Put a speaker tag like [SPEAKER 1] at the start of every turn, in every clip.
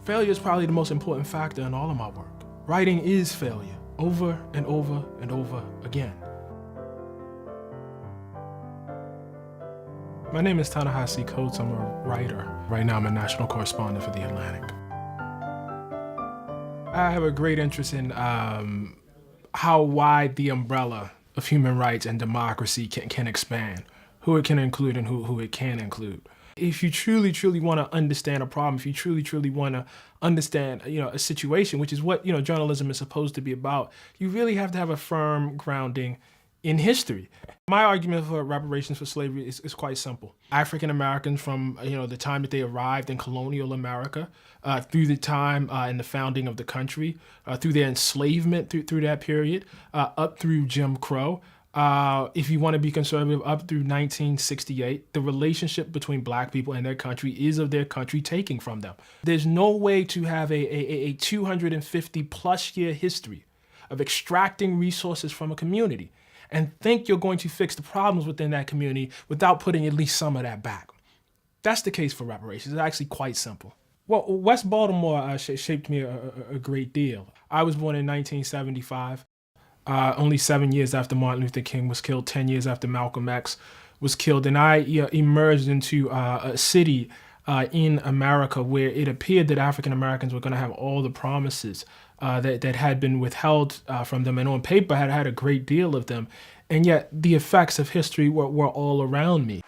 [SPEAKER 1] Failure is probably the most important factor in all of my work. Writing is failure, over and over and over again. My name is Ta-Nehisi Coates. I'm a writer. Right now I'm a national correspondent for The Atlantic. I have a great interest in how wide the umbrella of human rights and democracy can expand, who it can include and who it can include. If you truly want to understand a problem, if you truly want to understand, a situation, which is what, journalism is supposed to be about, you really have to have a firm grounding in history. My argument for reparations for slavery is quite simple. African Americans from, the time that they arrived in colonial America, through the time in the founding of the country, through their enslavement through that period, up through Jim Crow, if you want to be conservative, up through 1968, the relationship between black people and their country is of their country taking from them. There's no way to have a 250 plus year history of extracting resources from a community and think you're going to fix the problems within that community without putting at least some of that back. That's the case for reparations. It's actually quite simple. Well, West Baltimore shaped me a great deal. I was born in 1975. Only 7 years after Martin Luther King was killed, 10 years after Malcolm X was killed. And I emerged into a city in America where it appeared that African Americans were going to have all the promises that had been withheld from them, and on paper had a great deal of them. And yet the effects of history were all around me.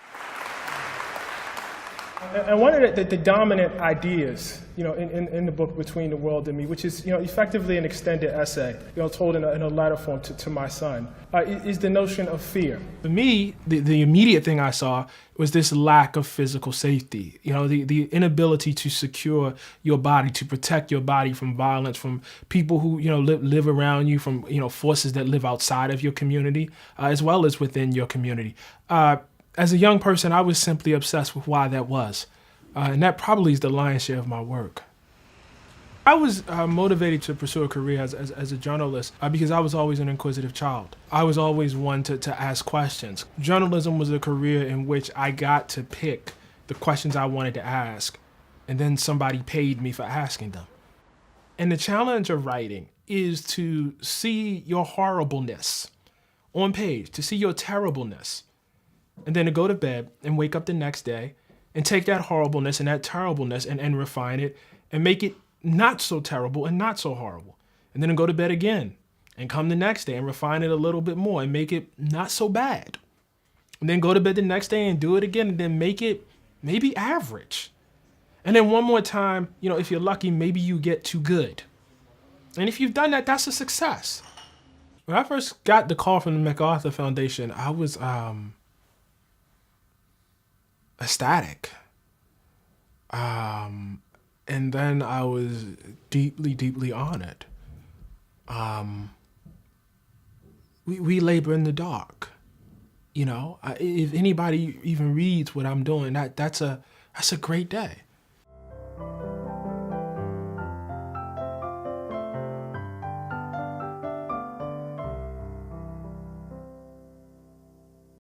[SPEAKER 1] And one of the dominant ideas, in the book Between the World and Me, which is, effectively an extended essay, told in a letter form to my son, is the notion of fear. For me, the immediate thing I saw was this lack of physical safety. The inability to secure your body, to protect your body from violence, from people who, live around you, from, forces that live outside of your community, as well as within your community. As a young person, I was simply obsessed with why that was. And that probably is the lion's share of my work. I was motivated to pursue a career as a journalist because I was always an inquisitive child. I was always one to ask questions. Journalism was a career in which I got to pick the questions I wanted to ask, and then somebody paid me for asking them. And the challenge of writing is to see your horribleness on page, to see your terribleness, and then to go to bed and wake up the next day and take that horribleness and that terribleness and refine it and make it not so terrible and not so horrible. And then to go to bed again and come the next day and refine it a little bit more and make it not so bad. And then go to bed the next day and do it again and then make it maybe average. And then one more time, if you're lucky, maybe you get too good. And if you've done that, that's a success. When I first got the call from the MacArthur Foundation, I was ecstatic. And then I was deeply honored. We labor in the dark. If anybody even reads what I'm doing, that's a great day.